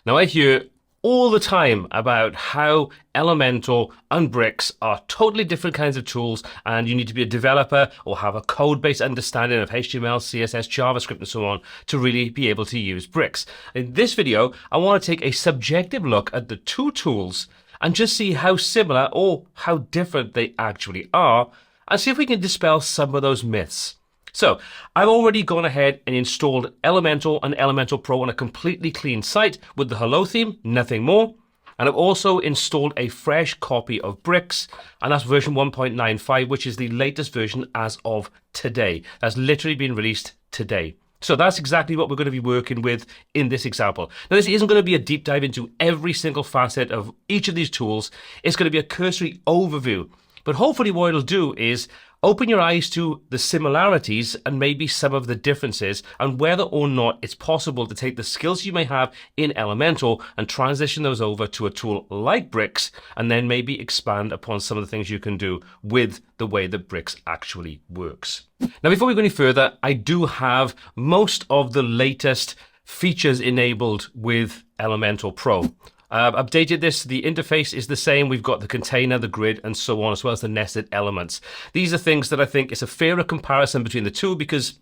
Now I hear all the time about how Elementor and bricks are totally different kinds of tools, and you need to be a developer or have a code-based understanding of HTML, CSS, JavaScript and so on to really be able to use bricks. In this video, I want to take a subjective look at the two tools and just see how similar or how different they actually are, and see if we can dispel some of those myths. So I've already gone ahead and installed Elementor and Elementor Pro on a completely clean site with the Hello theme, nothing more. And I've also installed a fresh copy of bricks, and that's version 1.95, which is the latest version as of today. That's literally been released today. So that's exactly what we're going to be working with in this example. Now, this isn't going to be a deep dive into every single facet of each of these tools. It's going to be a cursory overview. But hopefully what it'll do is open your eyes to the similarities and maybe some of the differences, and whether or not it's possible to take the skills you may have in Elementor and transition those over to a tool like bricks, and then maybe expand upon some of the things you can do with the way that bricks actually works. Now, before we go any further, I do have most of the latest features enabled with Elementor Pro. Updated this, the interface is the same. We've got the container, the grid, and so on, as well as the nested elements. These are things that I think is a fairer comparison between the two, because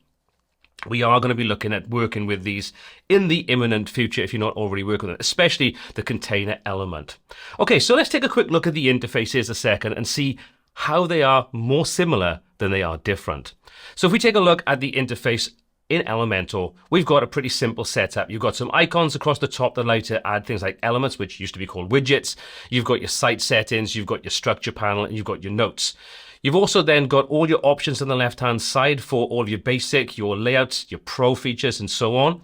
we are going to be looking at working with these in the imminent future if you're not already working with it, especially the container element. Okay, so let's take a quick look at the interfaces a second and see how they are more similar than they are different. So if we take a look at the interface in Elementor, we've got a pretty simple setup. You've got some icons across the top that allow you to add things like elements, which used to be called widgets. You've got your site settings, you've got your structure panel, and you've got your notes. You've also then got all your options on the left-hand side for all of your basic, your layouts, your pro features, and so on.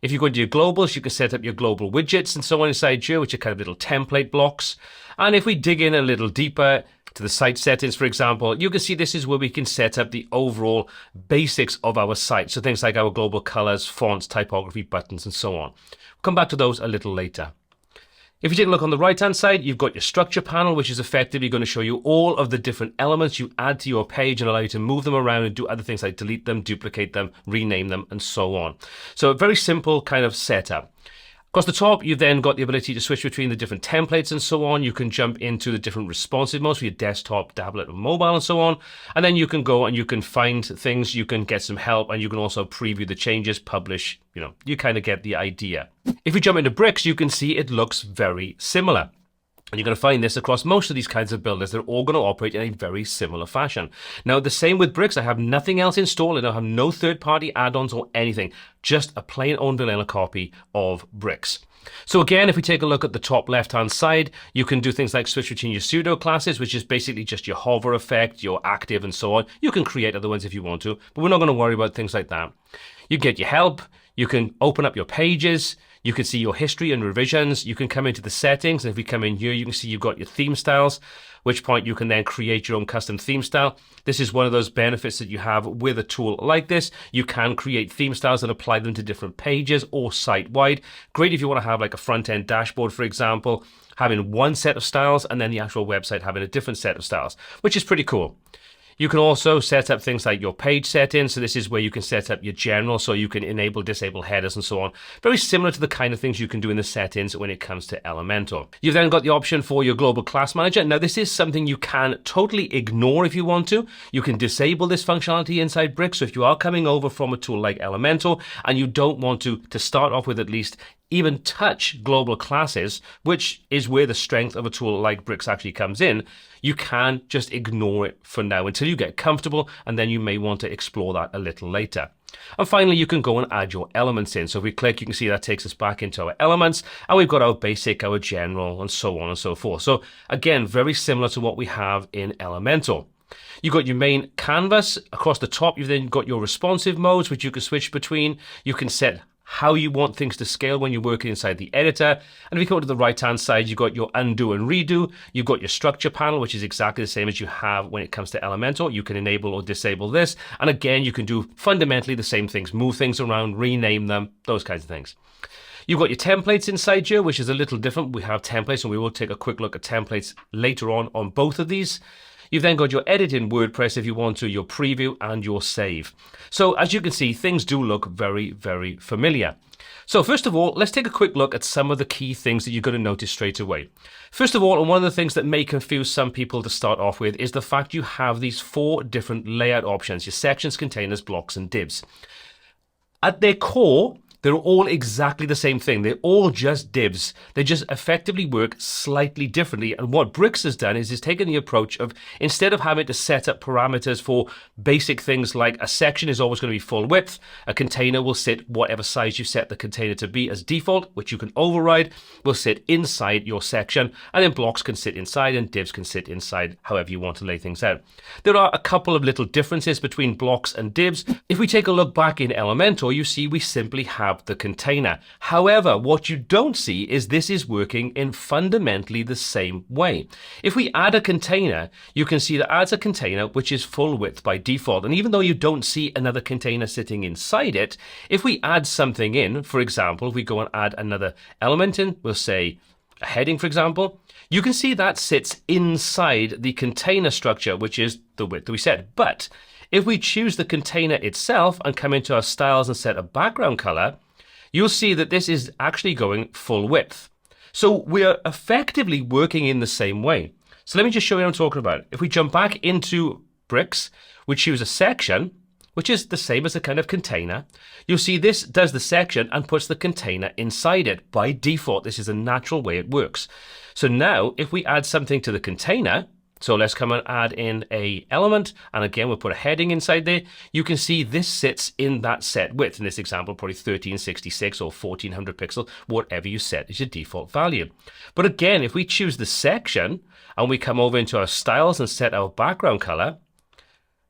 If you go to your globals, you can set up your global widgets and so on inside here, which are kind of little template blocks. And if we dig in a little deeper to the site settings, for example, you can see this is where we can set up the overall basics of our site. So things like our global colors, fonts, typography, buttons, and so on. We'll come back to those a little later. If you take a look on the right-hand side, you've got your structure panel, which is effectively going to show you all of the different elements you add to your page and allow you to move them around and do other things like delete them, duplicate them, rename them, and so on. So a very simple kind of setup. Across the top, you've then got the ability to switch between the different templates and so on. You can jump into the different responsive modes for your desktop, tablet, and mobile, and so on. And then you can go and you can find things, you can get some help, and you can also preview the changes, publish, you kind of get the idea. If we jump into bricks, you can see it looks very similar. And you're going to find this across most of these kinds of builders. They're all going to operate in a very similar fashion. Now, the same with bricks. I have nothing else installed. I don't have no third-party add-ons or anything. Just a plain old vanilla copy of bricks. So again, if we take a look at the top left-hand side, you can do things like switch between your pseudo classes, which is basically just your hover effect, your active, and so on. You can create other ones if you want to, but we're not going to worry about things like that. You get your help. You can open up your pages. You can see your history and revisions. You can come into the settings, and if we come in here, you can see you've got your theme styles, which point you can then create your own custom theme style. This is one of those benefits that you have with a tool like this. You can create theme styles and apply them to different pages or site-wide. Great if you want to have like a front-end dashboard, for example, having one set of styles and then the actual website having a different set of styles, which is pretty cool. You can also set up things like your page settings. So this is where you can set up your general, so you can enable, disable headers and so on. Very similar to the kind of things you can do in the settings when it comes to Elementor. You've then got the option for your global class manager. Now, this is something you can totally ignore if you want to. You can disable this functionality inside bricks. So if you are coming over from a tool like Elementor and you don't want to start off with at least even touch global classes, which is where the strength of a tool like bricks actually comes in, you can just ignore it for now until you get comfortable, and then you may want to explore that a little later. And finally, you can go and add your elements in. So if we click, you can see that takes us back into our elements, and we've got our basic, our general, and so on and so forth. So again, very similar to what we have in Elementor. You've got your main canvas. Across the top, you've then got your responsive modes, which you can switch between. You can set how you want things to scale when you're working inside the editor. And if you go to the right-hand side, you've got your undo and redo. You've got your structure panel, which is exactly the same as you have when it comes to Elementor. You can enable or disable this. And again, you can do fundamentally the same things, move things around, rename them, those kinds of things. You've got your templates inside here, which is a little different. We have templates, and we will take a quick look at templates later on both of these. You've then got your edit in WordPress if you want to, your preview, and your save. So as you can see, things do look very, very familiar. So first of all, let's take a quick look at some of the key things that you're going to notice straight away. First of all, and one of the things that may confuse some people to start off with is the fact you have these 4 different layout options, your sections, containers, blocks, and divs. At their core, they're all exactly the same thing. They're all just divs. They just effectively work slightly differently. And what Bricks has done is taken the approach of, instead of having to set up parameters for basic things like a section is always going to be full width, a container will sit whatever size you set the container to be as default, which you can override, will sit inside your section, and then blocks can sit inside and divs can sit inside however you want to lay things out. There are a couple of little differences between blocks and divs. If we take a look back in Elementor, you see we simply have the container. However, what you don't see is this is working in fundamentally the same way. If we add a container, you can see that adds a container which is full width by default. And even though you don't see another container sitting inside it, if we add something in, for example, if we go and add another element in, we'll say a heading, for example, you can see that sits inside the container structure, which is the width that we set. But if we choose the container itself and come into our styles and set a background color, you'll see that this is actually going full width. So we're effectively working in the same way. So let me just show you what I'm talking about. If we jump back into Bricks, we choose a section, which is the same as a kind of container. You'll see this does the section and puts the container inside it. By default, this is a natural way it works. So now if we add something to the container, so let's come and add in a element, and again we'll put a heading inside there. You can see this sits in that set width. In this example, probably 1366 or 1400 pixels, whatever you set is your default value. But again, if we choose the section and we come over into our styles and set our background color,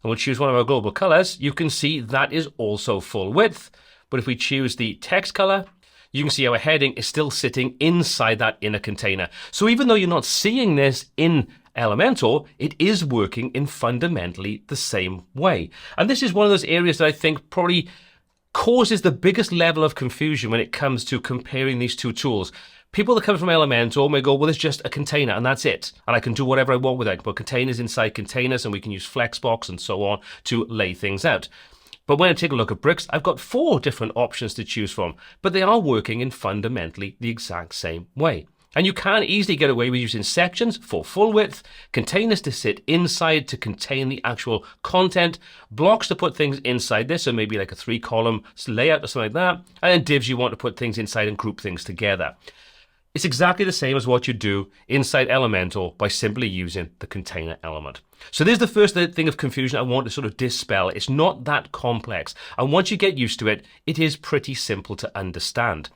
and we'll choose one of our global colors, you can see that is also full width. But if we choose the text color, you can see our heading is still sitting inside that inner container. So even though you're not seeing this in Elementor, it is working in fundamentally the same way. And this is one of those areas that I think probably causes the biggest level of confusion when it comes to comparing these two tools. People that come from Elementor may go, well, it's just a container and that's it. And I can do whatever I want with it. I can put containers inside containers and we can use Flexbox and so on to lay things out. But when I take a look at Bricks, I've got 4 different options to choose from, but they are working in fundamentally the exact same way. And you can easily get away with using sections for full width, containers to sit inside to contain the actual content, blocks to put things inside this, so maybe like a 3-column layout or something like that, and then divs you want to put things inside and group things together. It's exactly the same as what you do inside Elementor by simply using the container element. So there's the first thing of confusion I want to sort of dispel. It's not that complex. And once you get used to it, it is pretty simple to understand.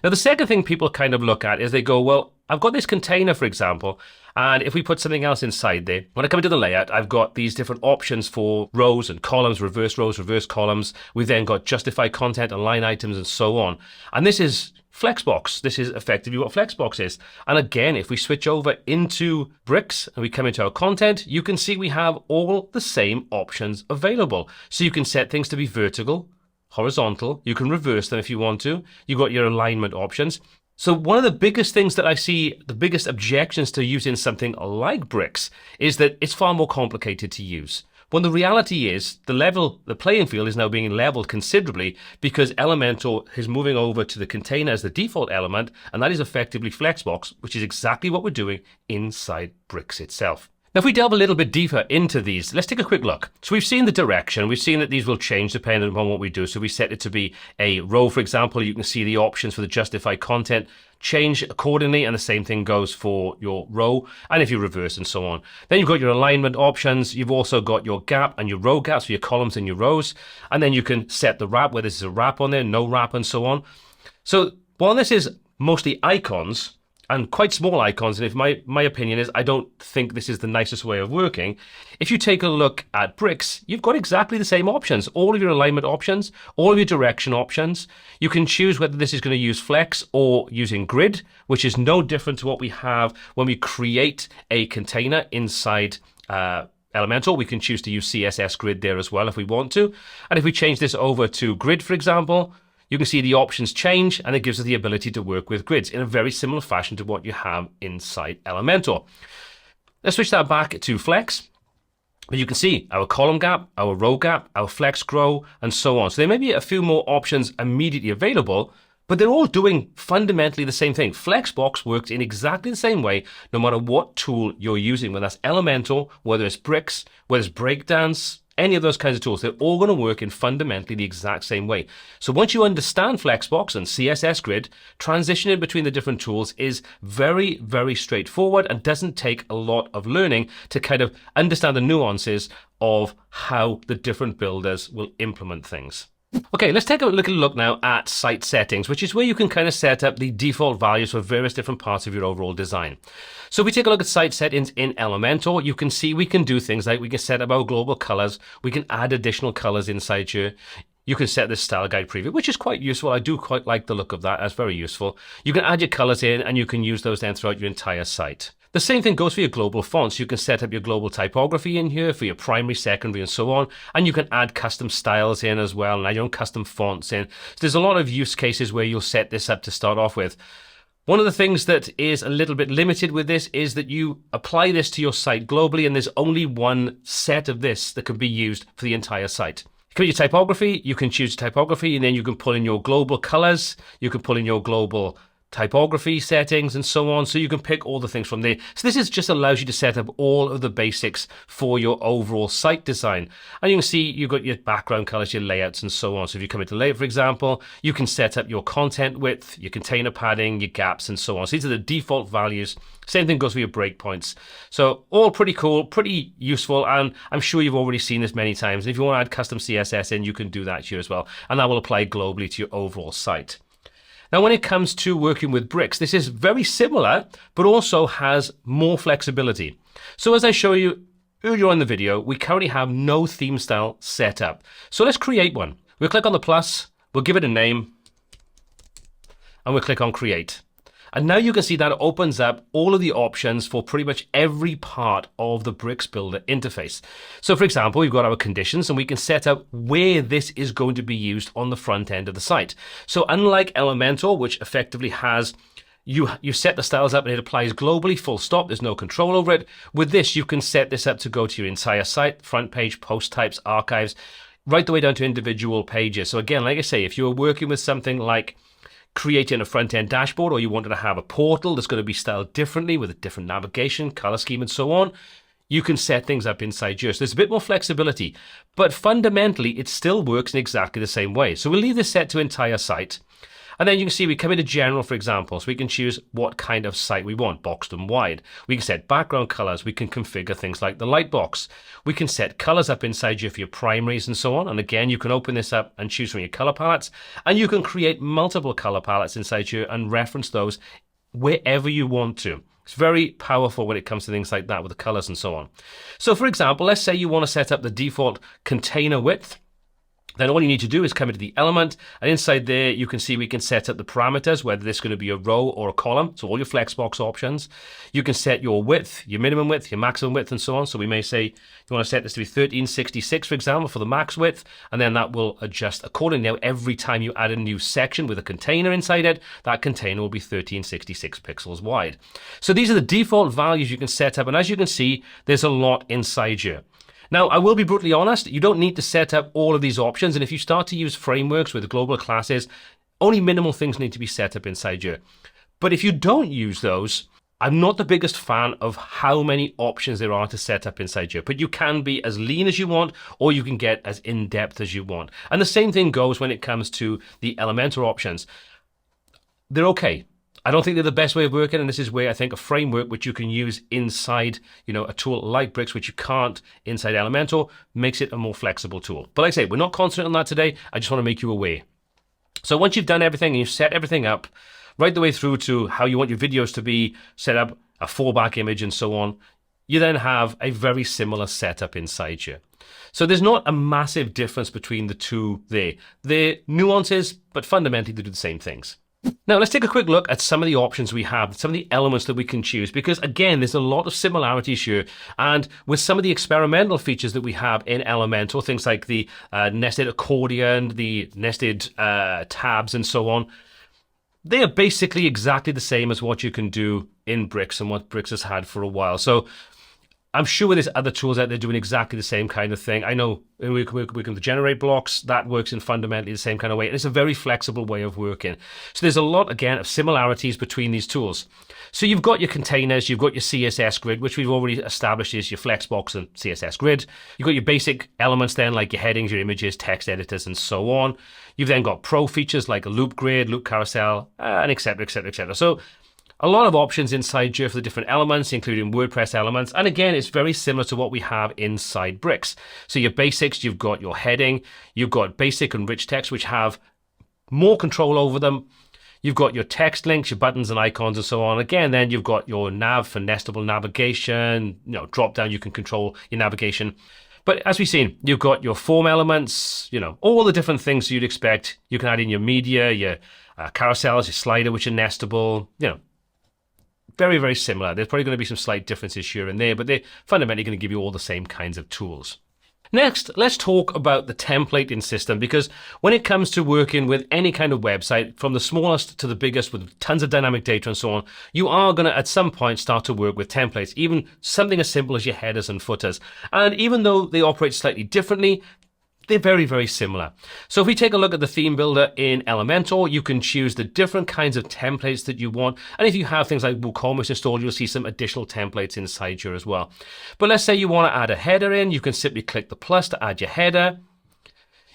Now, the second thing people kind of look at is they go, well, I've got this container, for example, and if we put something else inside there, when I come into the layout, I've got these different options for rows and columns, reverse rows, reverse columns. We've then got justify content and line items and so on. And this is Flexbox. This is effectively what Flexbox is. And again, if we switch over into Bricks and we come into our content, you can see we have all the same options available. So you can set things to be vertical, horizontal. You can reverse them if you want to. You've got your alignment options. So one of the biggest things that I see, the biggest objections to using something like Bricks is that it's far more complicated to use. When the reality is the playing field is now being leveled considerably because Elementor is moving over to the container as the default element, and that is effectively Flexbox, which is exactly what we're doing inside Bricks itself. Now, if we delve a little bit deeper into these, let's take a quick look. So we've seen the direction. We've seen that these will change depending upon what we do. So we set it to be a row, for example. You can see the options for the justify content change accordingly, and the same thing goes for your row, and if you reverse and so on. Then you've got your alignment options. You've also got your gap and your row gaps for your columns and your rows. And then you can set the wrap, whether there's a wrap on there, no wrap, and so on. So while this is mostly icons, and quite small icons, and if my opinion is I don't think this is the nicest way of working. If you take a look at Bricks, you've got exactly the same options. All of your alignment options, all of your direction options. You can choose whether this is going to use Flex or using Grid, which is no different to what we have when we create a container inside Elementor. We can choose to use CSS Grid there as well if we want to. And if we change this over to Grid, for example, you can see the options change, and it gives us the ability to work with grids in a very similar fashion to what you have inside Elementor. Let's switch that back to Flex. But you can see our column gap, our row gap, our flex grow, and so on. So there may be a few more options immediately available, But they're all doing fundamentally the same thing. Flexbox works in exactly the same way, no matter what tool you're using, whether that's Elementor, whether it's bricks, whether it's breakdance, any of those kinds of tools. They're all going to work in fundamentally the exact same way. So once you understand Flexbox and CSS Grid, transitioning between the different tools is very, very straightforward and doesn't take a lot of learning to kind of understand the nuances of how the different builders will implement things. Okay, let's take a little look now at site settings, which is where you can kind of set up the default values for various different parts of your overall design. So if we take a look at site settings in Elementor, you can see we can do things like we can set up our global colors. We can add additional colors inside here. You can set this style guide preview, which is quite useful. I do quite like the look of that. That's very useful. You can add your colors in and you can use those then throughout your entire site. The same thing goes for your global fonts. You can set up your global typography in here for your primary, secondary, and so on. And you can add custom styles in as well and add your own custom fonts in. So there's a lot of use cases where you'll set this up to start off with. One of the things that is a little bit limited with this is that you apply this to your site globally and there's only one set of this that can be used for the entire site. You can your typography, you can choose typography, and then you can pull in your global colors, you can pull in your global typography settings and so on, so you can pick all the things from there. So this is just allows you to set up all of the basics for your overall site design. And you can see you've got your background colors, your layouts and so on. So if you come into layout, for example, you can set up your content width, your container padding, your gaps and so on. So these are the default values. Same thing goes for your breakpoints. So all pretty cool, pretty useful, and I'm sure you've already seen this many times. If you want to add custom CSS in, you can do that here as well, and that will apply globally to your overall site. Now, when it comes to working with bricks, this is very similar, but also has more flexibility. So as I show you earlier on in the video, we currently have no theme style set up. So let's create one. We'll click on the plus, we'll give it a name, and we'll click on create. And now you can see that it opens up all of the options for pretty much every part of the Bricks Builder interface. So for example, we've got our conditions and we can set up where this is going to be used on the front end of the site. So unlike Elementor, which effectively has you set the styles up and it applies globally, full stop, there's no control over it. With this, you can set this up to go to your entire site, front page, post types, archives, right the way down to individual pages. So again, like I say, if you're working with something like creating a front-end dashboard, or you wanted to have a portal that's going to be styled differently with a different navigation, color scheme, and so on, you can set things up inside here. So there's a bit more flexibility, but fundamentally, it still works in exactly the same way. So we'll leave this set to entire site. And then you can see we come into general, for example, so we can choose what kind of site we want, boxed and wide. We can set background colors. We can configure things like the light box. We can set colors up inside here for your primaries and so on. And again, you can open this up and choose from your color palettes. And you can create multiple color palettes inside here and reference those wherever you want to. It's very powerful when it comes to things like that with the colors and so on. So for example, let's say you want to set up the default container width. Then all you need to do is come into the element, and inside there you can see we can set up the parameters, whether this is going to be a row or a column, so all your Flexbox options. You can set your width, your minimum width, your maximum width, and so on. So we may say you want to set this to be 1366, for example, for the max width, and then that will adjust accordingly. Now, every time you add a new section with a container inside it, that container will be 1366 pixels wide. So these are the default values you can set up, and as you can see, there's a lot inside here. Now, I will be brutally honest, you don't need to set up all of these options, and if you start to use frameworks with global classes, only minimal things need to be set up inside here. But if you don't use those, I'm not the biggest fan of how many options there are to set up inside here, but you can be as lean as you want, or you can get as in-depth as you want. And the same thing goes when it comes to the Elementor options. They're okay. I don't think they're the best way of working, and this is where I think a framework which you can use inside, a tool like Bricks, which you can't inside Elementor, makes it a more flexible tool. But like I say, we're not concentrating on that today. I just want to make you aware. So once you've done everything and you've set everything up, right the way through to how you want your videos to be set up, a fallback image and so on, you then have a very similar setup inside here. So there's not a massive difference between the two there. They're nuances, but fundamentally they do the same things. Now, let's take a quick look at some of the options we have, some of the elements that we can choose, because again, there's a lot of similarities here. And with some of the experimental features that we have in Elementor, things like the nested accordion, the nested tabs, and so on, they are basically exactly the same as what you can do in Bricks and what Bricks has had for a while. So I'm sure there's other tools out there doing exactly the same kind of thing. I know we can generate blocks. That works in fundamentally the same kind of way. And it's a very flexible way of working. So there's a lot, again, of similarities between these tools. So you've got your containers, you've got your CSS grid, which we've already established is your Flexbox and CSS grid. You've got your basic elements then, like your headings, your images, text editors, and so on. You've then got pro features like a loop grid, loop carousel, and et cetera, et cetera, et cetera. So a lot of options inside here for the different elements, including WordPress elements. And again, it's very similar to what we have inside Bricks. So your basics, you've got your heading, you've got basic and rich text, which have more control over them. You've got your text links, your buttons and icons and so on. Again, then you've got your nav for nestable navigation, drop down, you can control your navigation. But as we've seen, you've got your form elements, all the different things you'd expect. You can add in your media, your carousels, your slider, which are nestable, very, very similar. There's probably going to be some slight differences here and there, but they're fundamentally going to give you all the same kinds of tools. Next, let's talk about the templating system, because when it comes to working with any kind of website, from the smallest to the biggest with tons of dynamic data and so on, you are going to at some point start to work with templates, even something as simple as your headers and footers. And even though they operate slightly differently, they're very, very similar. So if we take a look at the theme builder in Elementor, you can choose the different kinds of templates that you want. And if you have things like WooCommerce installed, you'll see some additional templates inside here as well. But let's say you want to add a header in, you can simply click the plus to add your header.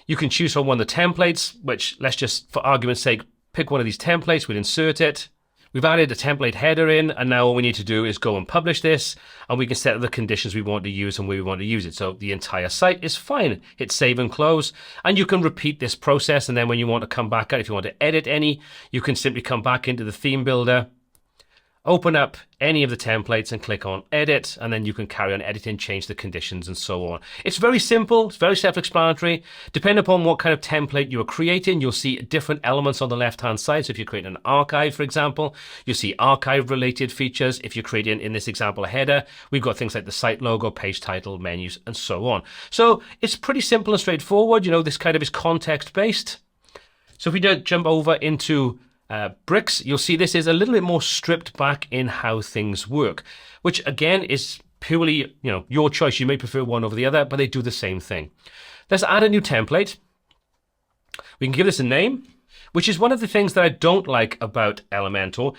You can choose from one of the templates, which let's just, for argument's sake, pick one of these templates, we'll insert it. We've added a template header in, and now all we need to do is go and publish this, and we can set the conditions we want to use and where we want to use it. So the entire site is fine. Hit save and close, and you can repeat this process, and then when you want to come back out, if you want to edit any, you can simply come back into the theme builder, open up any of the templates and click on edit, and then you can carry on editing, change the conditions and so on. It's very simple, it's very self-explanatory. Depending upon what kind of template you are creating, you'll see different elements on the left-hand side. So if you're creating an archive, for example, you'll see archive-related features. If you're creating, in this example, a header, we've got things like the site logo, page title, menus, and so on. So it's pretty simple and straightforward. This kind of is context-based. So if we don't jump over into Bricks, you'll see this is a little bit more stripped back in how things work, which again is purely your choice. You may prefer one over the other, but they do the same thing. Let's add a new template. We can give this a name, which is one of the things that I don't like about Elementor.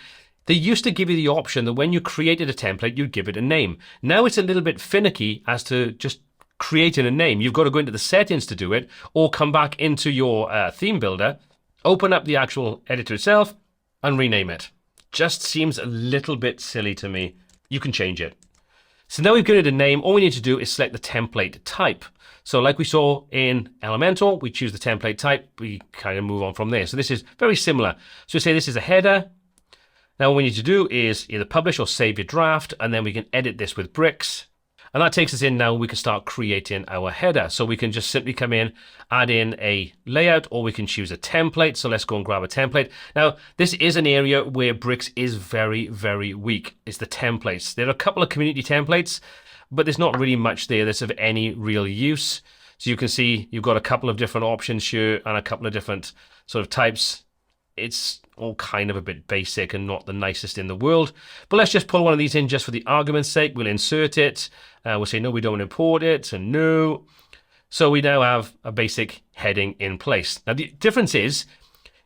They used to give you the option that when you created a template, you'd give it a name. Now it's a little bit finicky as to just creating a name. You've got to go into the settings to do it, or come back into your theme builder, open up the actual editor itself, and rename it. Just seems a little bit silly to me. You can change it. So now we've given it a name. All we need to do is select the template type. So like we saw in Elementor, we choose the template type. We kind of move on from there. So this is very similar. So we say this is a header. Now what we need to do is either publish or save your draft, and then we can edit this with Bricks. And that takes us in now, we can start creating our header. So we can just simply come in, add in a layout, or we can choose a template. So let's go and grab a template. Now, this is an area where Bricks is very, very weak. It's the templates. There are a couple of community templates, but there's not really much there that's of any real use. So you can see you've got a couple of different options here and a couple of different sort of types. It's all kind of a bit basic and not the nicest in the world. But let's just pull one of these in just for the argument's sake. We'll insert it. We'll say, no, we don't import it, and no. So we now have a basic heading in place. Now, the difference is,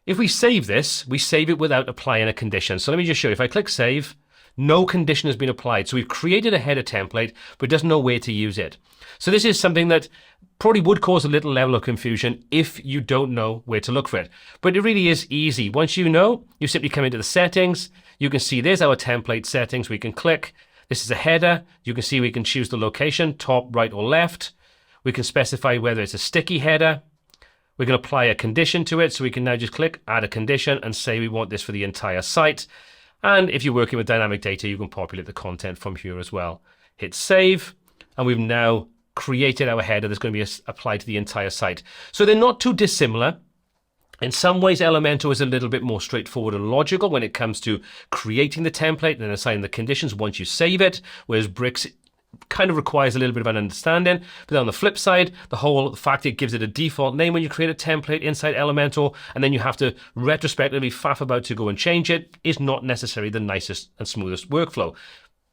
if we save this, we save it without applying a condition. So let me just show you. If I click save, no condition has been applied. So we've created a header template, but it doesn't know where to use it. So this is something that probably would cause a little level of confusion if you don't know where to look for it. But it really is easy. Once you know, you simply come into the settings. You can see there's our template settings. We can click. This is a header. You can see we can choose the location, top, right, or left. We can specify whether it's a sticky header. We can apply a condition to it. So we can now just click add a condition and say we want this for the entire site. And if you're working with dynamic data, you can populate the content from here as well. Hit save, and we've now created our header that's going to be applied to the entire site. So they're not too dissimilar. In some ways, Elementor is a little bit more straightforward and logical when it comes to creating the template and then assigning the conditions once you save it, whereas Bricks kind of requires a little bit of an understanding. But then on the flip side, the whole fact it gives it a default name when you create a template inside Elementor, and then you have to retrospectively faff about to go and change it, is not necessarily the nicest and smoothest workflow.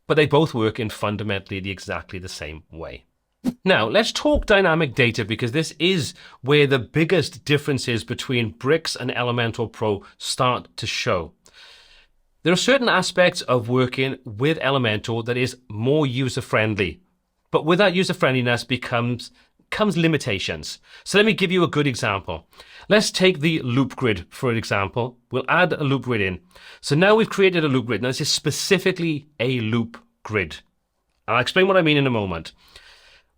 but they both work in fundamentally exactly the same way. Now, let's talk dynamic data, because this is where the biggest differences between Bricks and Elementor Pro start to show. There are certain aspects of working with Elementor that is more user-friendly, but with that user-friendliness comes limitations. So let me give you a good example. Let's take the loop grid for an example. We'll add a loop grid in. So now we've created a loop grid. Now this is specifically a loop grid. I'll explain what I mean in a moment.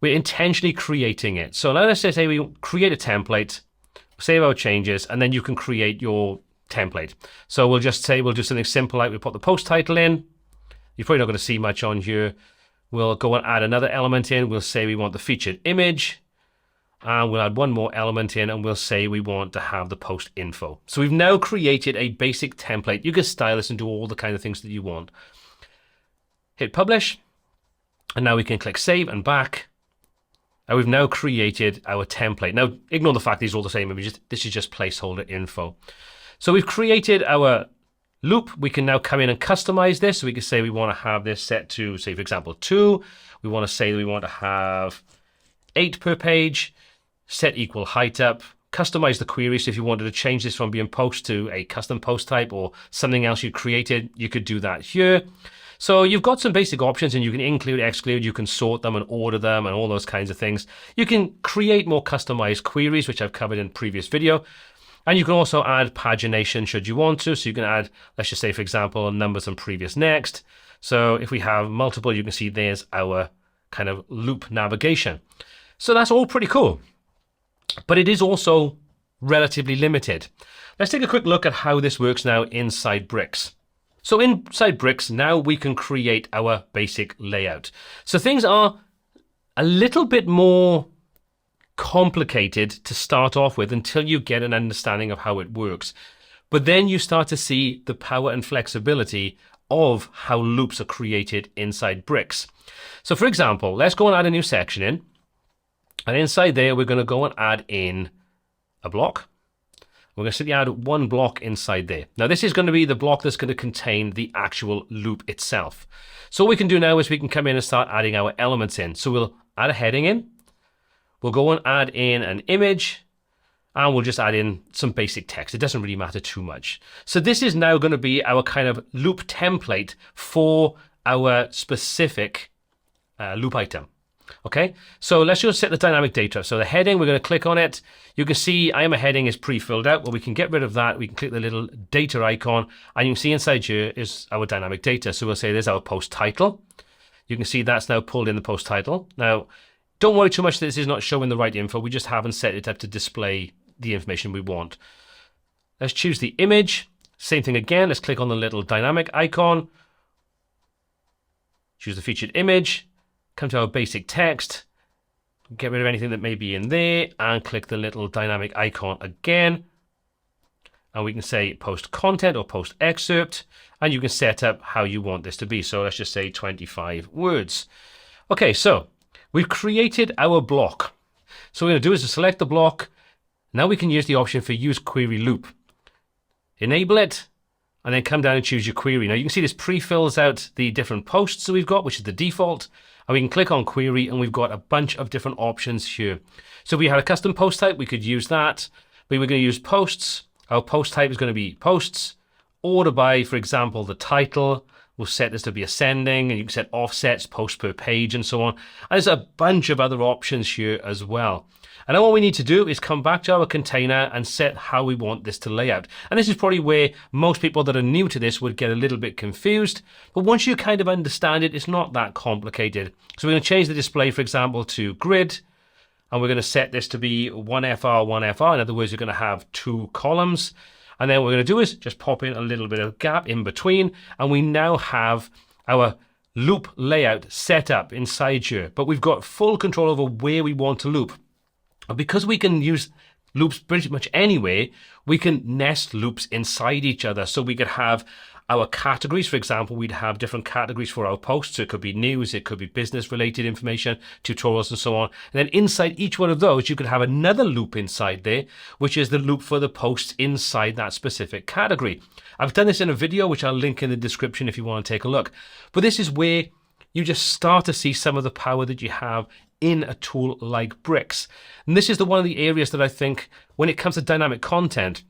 We're intentionally creating it. So now let's say we create a template, save our changes, and then you can create your template. So we'll just say we'll do something simple like we put the post title in. You're probably not going to see much on here. We'll go and add another element in. We'll say we want the featured image. And we'll add one more element in, and we'll say we want to have the post info. So we've now created a basic template. You can style this and do all the kind of things that you want. Hit publish. And now we can click save and back. And we've now created our template. Now, ignore the fact these are all the same images. This is just placeholder info. So we've created our loop. We can now come in and customize this. So we can say we want to have this set to, say, for example, 2. We want to say that we want to have 8 per page. Set equal height up. Customize the query. So if you wanted to change this from being post to a custom post type or something else you created, you could do that here. So you've got some basic options, and you can include, exclude, you can sort them and order them and all those kinds of things. You can create more customized queries, which I've covered in a previous video. And you can also add pagination should you want to. So you can add, let's just say, for example, numbers and previous next. So if we have multiple, you can see there's our kind of loop navigation. So that's all pretty cool. But it is also relatively limited. Let's take a quick look at how this works now inside Bricks. So inside Bricks, now we can create our basic layout. So things are a little bit more complicated to start off with until you get an understanding of how it works. But then you start to see the power and flexibility of how loops are created inside Bricks. So for example, let's go and add a new section in. And inside there, we're going to go and add in a block. We're going to simply add one block inside there. Now, this is going to be the block that's going to contain the actual loop itself. So what we can do now is we can come in and start adding our elements in. So we'll add a heading in. We'll go and add in an image. And we'll just add in some basic text. It doesn't really matter too much. So this is now going to be our kind of loop template for our specific loop item. Okay, so let's just set the dynamic data. So the heading, we're going to click on it. You can see I am a heading is pre-filled out. Well, we can get rid of that. We can click the little data icon, and you can see inside here is our dynamic data. So we'll say there's our post title. You can see that's now pulled in the post title. Now, don't worry too much that this is not showing the right info. We just haven't set it up to display the information we want. Let's choose the image. Same thing again. Let's click on the little dynamic icon. Choose the featured image. Come to our basic text, get rid of anything that may be in there, and click the little dynamic icon again. And we can say post content or post excerpt, and you can set up how you want this to be. So let's just say 25 words. Okay, so we've created our block. So what we're going to do is to select the block. Now we can use the option for use query loop. Enable it, and then come down and choose your query. Now you can see this pre-fills out the different posts that we've got, which is the default. And we can click on query, and we've got a bunch of different options here. So if we had a custom post type, we could use that. We were going to use posts. Our post type is going to be posts. Order by, for example, the title. We'll set this to be ascending, and you can set offsets, post per page, and so on. And there's a bunch of other options here as well. And then what we need to do is come back to our container and set how we want this to lay out. And this is probably where most people that are new to this would get a little bit confused. But once you kind of understand it, it's not that complicated. So we're going to change the display, for example, to grid. And we're going to set this to be 1FR, 1FR. In other words, you're going to have 2 columns. And then what we're going to do is just pop in a little bit of gap in between. And we now have our loop layout set up inside here. But we've got full control over where we want to loop. And because we can use loops pretty much anywhere, we can nest loops inside each other. So we could have our categories. For example, we'd have different categories for our posts. So it could be news, it could be business related information, tutorials, and so on. And then inside each one of those, you could have another loop inside there, which is the loop for the posts inside that specific category. I've done this in a video, which I'll link in the description if you want to take a look. But this is where you just start to see some of the power that you have in a tool like Bricks. And this is one of the areas that I think when it comes to dynamic content,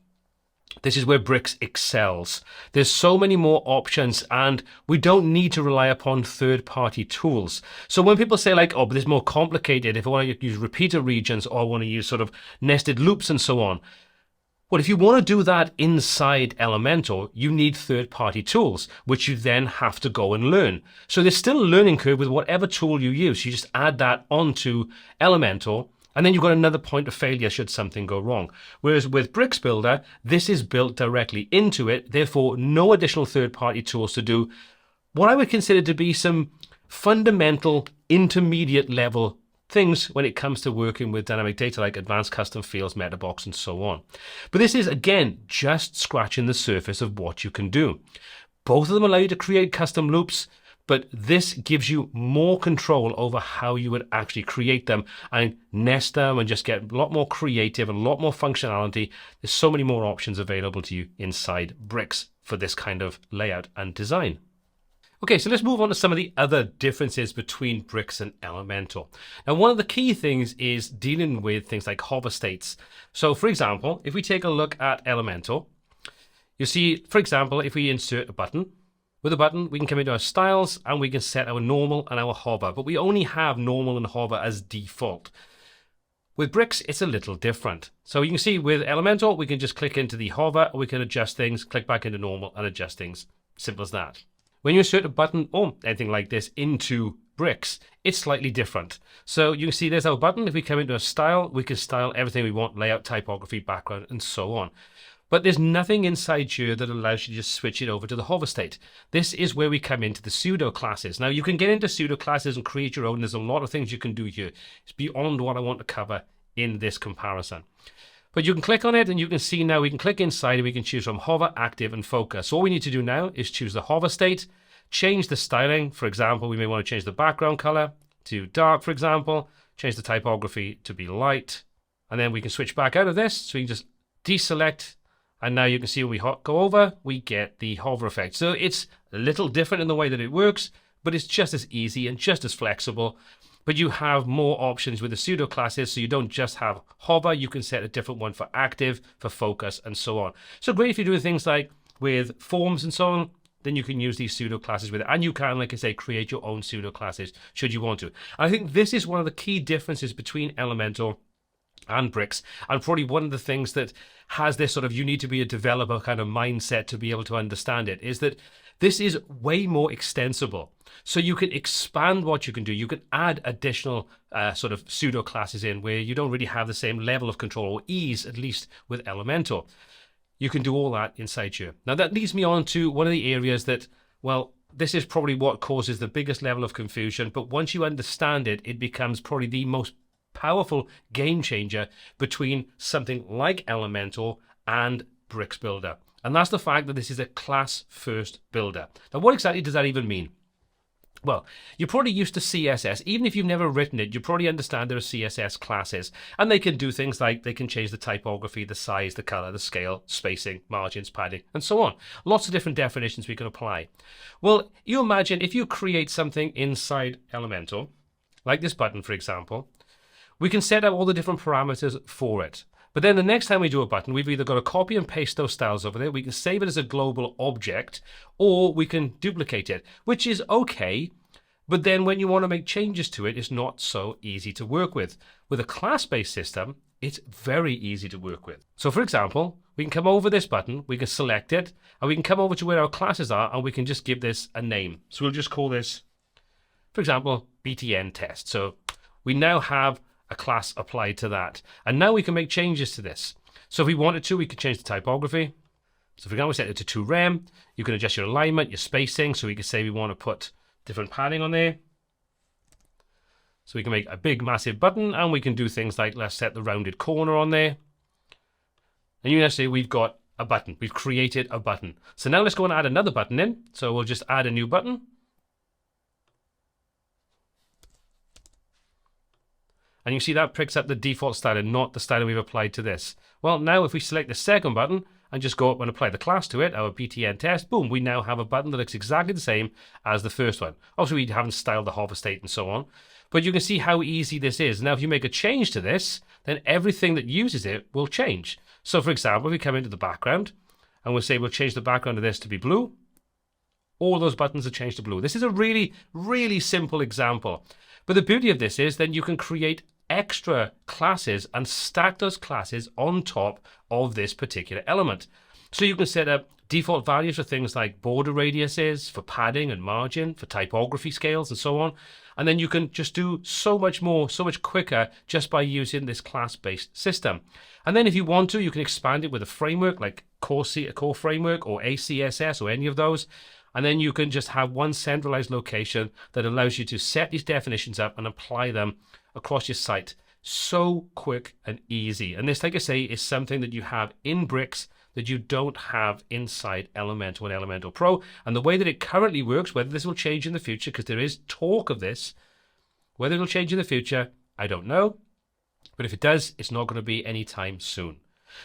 this is where Bricks excels. There's so many more options and we don't need to rely upon third-party tools. So when people say like, oh, but this is more complicated if I want to use repeater regions or I want to use sort of nested loops and so on. Well, if you want to do that inside Elementor, you need third-party tools, which you then have to go and learn. So there's still a learning curve with whatever tool you use. You just add that onto Elementor, and then you've got another point of failure should something go wrong. Whereas with Bricks Builder, this is built directly into it, therefore no additional third-party tools to do what I would consider to be some fundamental intermediate level things when it comes to working with dynamic data like advanced custom fields, metabox, and so on. But this is, again, just scratching the surface of what you can do. Both of them allow you to create custom loops, but this gives you more control over how you would actually create them and nest them and just get a lot more creative and a lot more functionality. There's so many more options available to you inside Bricks for this kind of layout and design. Okay, so let's move on to some of the other differences between Bricks and Elementor. Now, one of the key things is dealing with things like hover states. So, for example, if we take a look at Elementor, you see, for example, if we insert a button, with a button, we can come into our styles and we can set our normal and our hover, but we only have normal and hover as default. With Bricks, it's a little different. So you can see with Elementor, we can just click into the hover, or we can adjust things, click back into normal and adjust things. Simple as that. When you insert a button or anything like this into Bricks, it's slightly different. So you can see there's our button. If we come into a style, we can style everything we want, layout, typography, background, and so on. But there's nothing inside here that allows you to just switch it over to the hover state. This is where we come into the pseudo classes. Now you can get into pseudo classes and create your own. There's a lot of things you can do here. It's beyond what I want to cover in this comparison. But you can click on it and you can see now we can click inside and we can choose from hover, active, and focus. So all we need to do now is choose the hover state, change the styling. For example, we may want to change the background color to dark, for example, change the typography to be light. And then we can switch back out of this. So we can just deselect. And now you can see when we go over, we get the hover effect. So it's a little different in the way that it works, but it's just as easy and just as flexible. But you have more options with the pseudo classes, so you don't just have hover, you can set a different one for active, for focus, and so on. So great if you're doing things like with forms and so on, then you can use these pseudo classes with it. And you can, like I say, create your own pseudo classes should you want to. I think this is one of the key differences between Elementor and Bricks, and probably one of the things that has this sort of you need to be a developer kind of mindset to be able to understand it, is that this is way more extensible. So you can expand what you can do. You can add additional sort of pseudo classes in where you don't really have the same level of control or ease, at least with Elementor. You can do all that inside here. Now that leads me on to one of the areas that, well, this is probably what causes the biggest level of confusion, but once you understand it, it becomes probably the most powerful game changer between something like Elementor and Bricks Builder. And that's the fact that this is a class first builder. Now, what exactly does that even mean? Well, you're probably used to CSS. Even if you've never written it, you probably understand there are CSS classes. And they can do things like they can change the typography, the size, the color, the scale, spacing, margins, padding, and so on. Lots of different definitions we can apply. Well, you imagine if you create something inside Elementor, like this button, for example, we can set up all the different parameters for it. But then the next time we do a button, we've either got to copy and paste those styles over there, we can save it as a global object, or we can duplicate it, which is okay. But then when you want to make changes to it, it's not so easy to work with. With a class-based system, it's very easy to work with. So for example, we can come over this button, we can select it, and we can come over to where our classes are, and we can just give this a name. So we'll just call this, for example, BTN test. So we now have a class applied to that. And now we can make changes to this. So if we wanted to, we could change the typography. So for example, we set it to 2 rem. You can adjust your alignment, your spacing. So we could say we want to put different padding on there. So we can make a big, massive button, and we can do things like, let's set the rounded corner on there. And you can say we've got a button. We've created a button. So now let's go and add another button in. So we'll just add a new button. And you see that picks up the default styling, not the styling we've applied to this. Well, now if we select the second button and just go up and apply the class to it, our btn test, boom, we now have a button that looks exactly the same as the first one. Obviously, we haven't styled the hover state and so on, but you can see how easy this is. Now, if you make a change to this, then everything that uses it will change. So, for example, if we come into the background, and we'll say we'll change the background of this to be blue, all those buttons are changed to blue. This is a really, really simple example. But the beauty of this is then you can create extra classes and stack those classes on top of this particular element. So you can set up default values for things like border radiuses, for padding and margin, for typography scales and so on. And then you can just do so much more, so much quicker just by using this class-based system. And then if you want to, you can expand it with a framework like Core Framework or ACSS or any of those. And then you can just have one centralized location that allows you to set these definitions up and apply them across your site. So quick and easy. And this, like I say, is something that you have in Bricks that you don't have inside Elementor and Elementor Pro. And the way that it currently works, whether this will change in the future, because there is talk of this, whether it'll change in the future, I don't know. But if it does, it's not going to be anytime soon.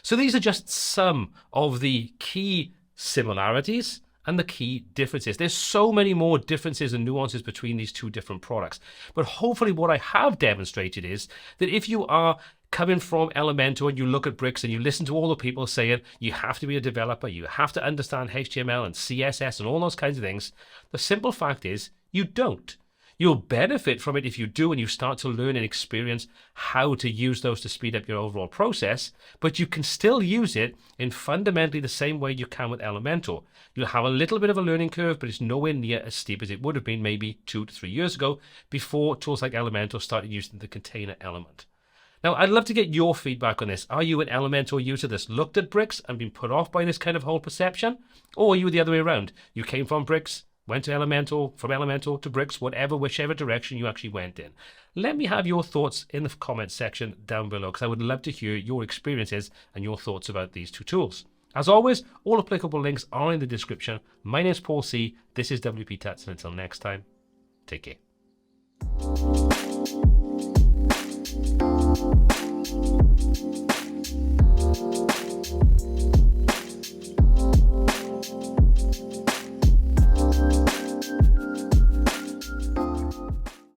So these are just some of the key similarities and the key differences. There's so many more differences and nuances between these two different products. But hopefully what I have demonstrated is that if you are coming from Elementor and you look at Bricks and you listen to all the people saying you have to be a developer, you have to understand HTML and CSS and all those kinds of things, the simple fact is you don't. You'll benefit from it if you do and you start to learn and experience how to use those to speed up your overall process, but you can still use it in fundamentally the same way you can with Elementor. You'll have a little bit of a learning curve, but it's nowhere near as steep as it would have been maybe 2 to 3 years ago before tools like Elementor started using the container element. Now, I'd love to get your feedback on this. Are you an Elementor user that's looked at Bricks and been put off by this kind of whole perception? Or are you the other way around? You came from Bricks, went to Elementor, from Elementor to Bricks, whichever direction you actually went in. Let me have your thoughts in the comments section down below, because I would love to hear your experiences and your thoughts about these two tools. As always, all applicable links are in the description. My name is Paul C. This is WPTuts, and until next time, take care.